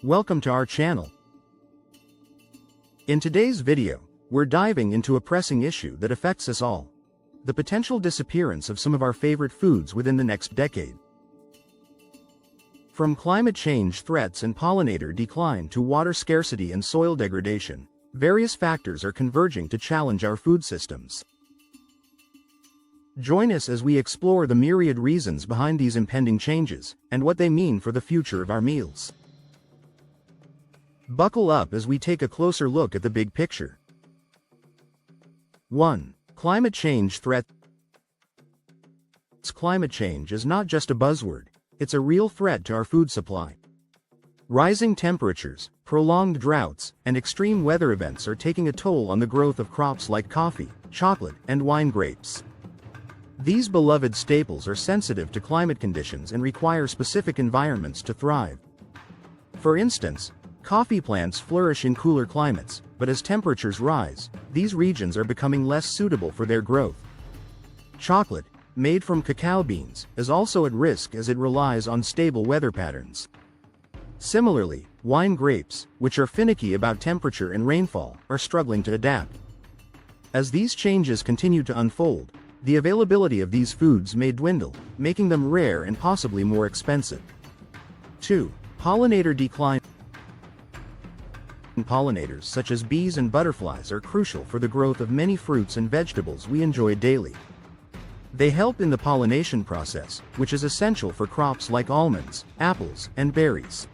Welcome to our channel. In today's video, we're diving into a pressing issue that affects us all: the potential disappearance of some of our favorite foods within the next decade. From climate change threats and pollinator decline to water scarcity and soil degradation, various factors are converging to challenge our food systems. Join us as we explore the myriad reasons behind these impending changes and what they mean for the future of our meals. Buckle up as we take a closer look at the big picture. 1. Climate change threat. Climate change is not just a buzzword, it's a real threat to our food supply. Rising temperatures, prolonged droughts, and extreme weather events are taking a toll on the growth of crops like coffee, chocolate, and wine grapes. These beloved staples are sensitive to climate conditions and require specific environments to thrive. For instance, coffee plants flourish in cooler climates, but as temperatures rise, these regions are becoming less suitable for their growth. Chocolate, made from cacao beans, is also at risk as it relies on stable weather patterns. Similarly, wine grapes, which are finicky about temperature and rainfall, are struggling to adapt. As these changes continue to unfold, the availability of these foods may dwindle, making them rare and possibly more expensive. 2. Pollinator decline. Pollinators such as bees and butterflies are crucial for the growth of many fruits and vegetables we enjoy daily. They help in the pollination process, which is essential for crops like almonds, apples, and berries.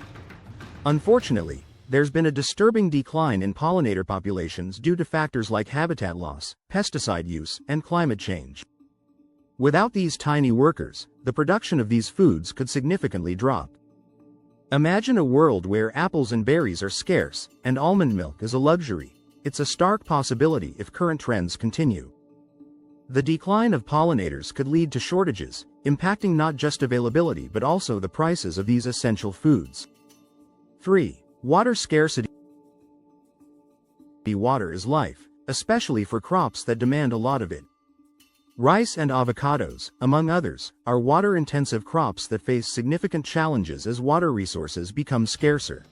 Unfortunately, there's been a disturbing decline in pollinator populations due to factors like habitat loss, pesticide use, and climate change. Without these tiny workers, the production of these foods could significantly drop. Imagine a world where apples and berries are scarce, and almond milk is a luxury. It's a stark possibility if current trends continue. The decline of pollinators could lead to shortages, impacting not just availability but also the prices of these essential foods. 3. Water scarcity. Water is life, especially for crops that demand a lot of it. Rice and avocados, among others, are water-intensive crops that face significant challenges as water resources become scarcer.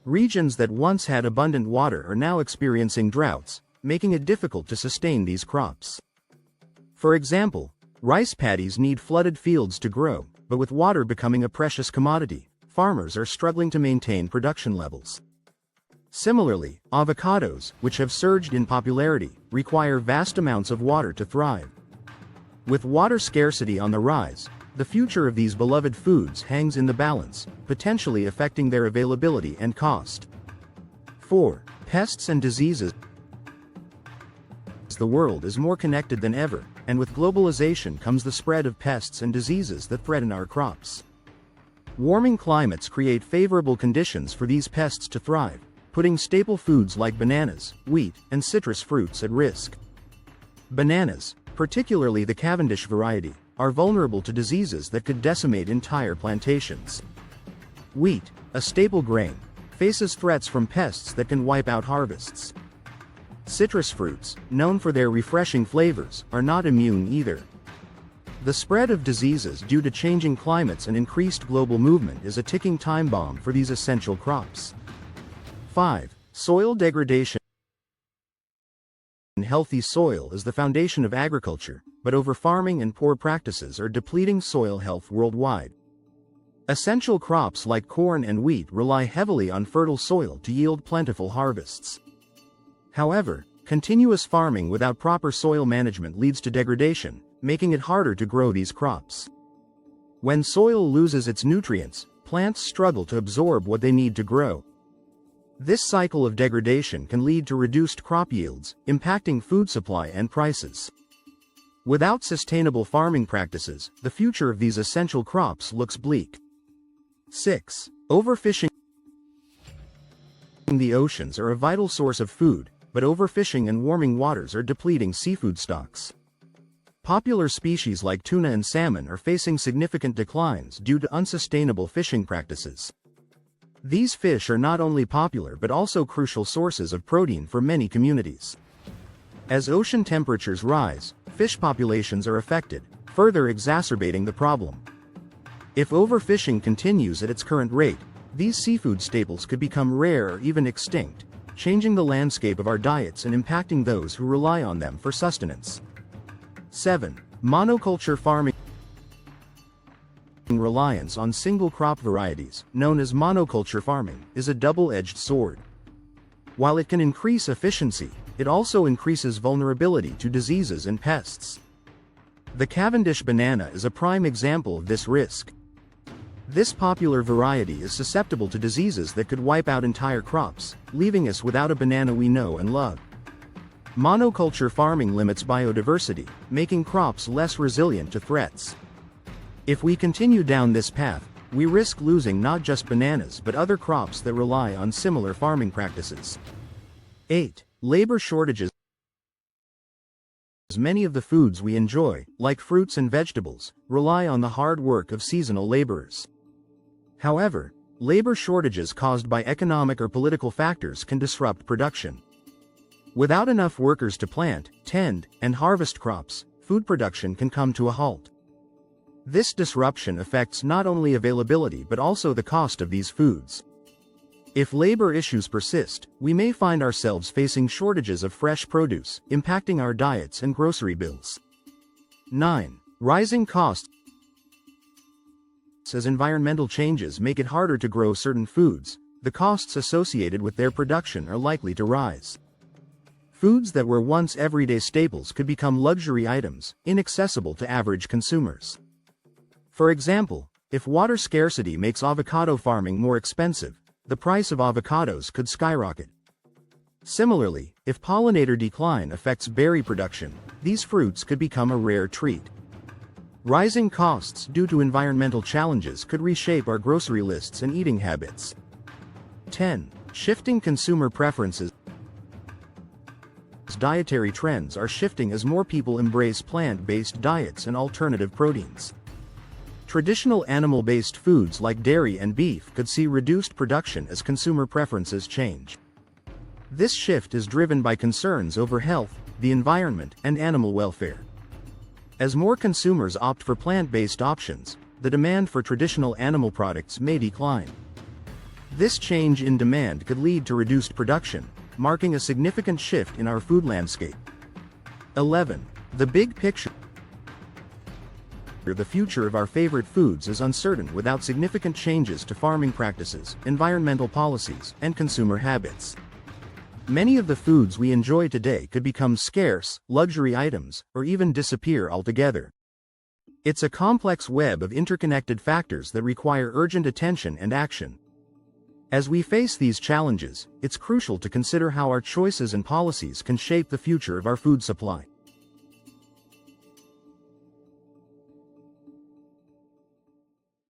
Regions that once had abundant water are now experiencing droughts, making it difficult to sustain these crops. For example, rice paddies need flooded fields to grow, but with water becoming a precious commodity, farmers are struggling to maintain production levels. Similarly, avocados, which have surged in popularity, require vast amounts of water to thrive. With water scarcity on the rise, the future of these beloved foods hangs in the balance, potentially affecting their availability and cost. 4. Pests and diseases. The world is more connected than ever, and with globalization comes the spread of pests and diseases that threaten our crops. Warming climates create favorable conditions for these pests to thrive, putting staple foods like bananas, wheat, and citrus fruits at risk. Bananas, particularly the Cavendish variety, are vulnerable to diseases that could decimate entire plantations. Wheat, a staple grain, faces threats from pests that can wipe out harvests. Citrus fruits, known for their refreshing flavors, are not immune either. The spread of diseases due to changing climates and increased global movement is a ticking time bomb for these essential crops. 5. Soil degradation. Healthy soil is the foundation of agriculture, but overfarming and poor practices are depleting soil health worldwide. Essential crops like corn and wheat rely heavily on fertile soil to yield plentiful harvests. However, continuous farming without proper soil management leads to degradation, making it harder to grow these crops. When soil loses its nutrients, plants struggle to absorb what they need to grow. This cycle of degradation can lead to reduced crop yields, impacting food supply and prices. Without sustainable farming practices, the future of these essential crops looks bleak. 6. Overfishing. The oceans are a vital source of food, but overfishing and warming waters are depleting seafood stocks. Popular species like tuna and salmon are facing significant declines due to unsustainable fishing practices. These fish are not only popular but also crucial sources of protein for many communities. As ocean temperatures rise, fish populations are affected, further exacerbating the problem. If overfishing continues at its current rate, These seafood staples could become rare or even extinct, changing the landscape of our diets and impacting those who rely on them for sustenance. 7. Monoculture farming. Reliance on single crop varieties, known as monoculture farming, is a double-edged sword. While it can increase efficiency, it also increases vulnerability to diseases and pests. The Cavendish banana is a prime example of this risk. This popular variety is susceptible to diseases that could wipe out entire crops, leaving us without a banana we know and love. Monoculture farming limits biodiversity, making crops less resilient to threats. If we continue down this path, we risk losing not just bananas but other crops that rely on similar farming practices. 8. Labor shortages. Many of the foods we enjoy, like fruits and vegetables, rely on the hard work of seasonal laborers. However, labor shortages caused by economic or political factors can disrupt production. Without enough workers to plant, tend, and harvest crops, food production can come to a halt. This disruption affects not only availability but also the cost of these foods. If labor issues persist, we may find ourselves facing shortages of fresh produce, impacting our diets and grocery bills. 9. Rising costs. As environmental changes make it harder to grow certain foods, the costs associated with their production are likely to rise. Foods that were once everyday staples could become luxury items, inaccessible to average consumers. For example, if water scarcity makes avocado farming more expensive, the price of avocados could skyrocket. Similarly, if pollinator decline affects berry production, these fruits could become a rare treat. Rising costs due to environmental challenges could reshape our grocery lists and eating habits. 10. Shifting consumer preferences. Dietary trends are shifting as more people embrace plant-based diets and alternative proteins. Traditional animal-based foods like dairy and beef could see reduced production as consumer preferences change. This shift is driven by concerns over health, the environment, and animal welfare. As more consumers opt for plant-based options, the demand for traditional animal products may decline. This change in demand could lead to reduced production, marking a significant shift in our food landscape. 11. The big picture. The future of our favorite foods is uncertain without significant changes to farming practices, environmental policies, and consumer habits. Many of the foods we enjoy today could become scarce, luxury items, or even disappear altogether. It's a complex web of interconnected factors that require urgent attention and action. As we face these challenges, it's crucial to consider how our choices and policies can shape the future of our food supply.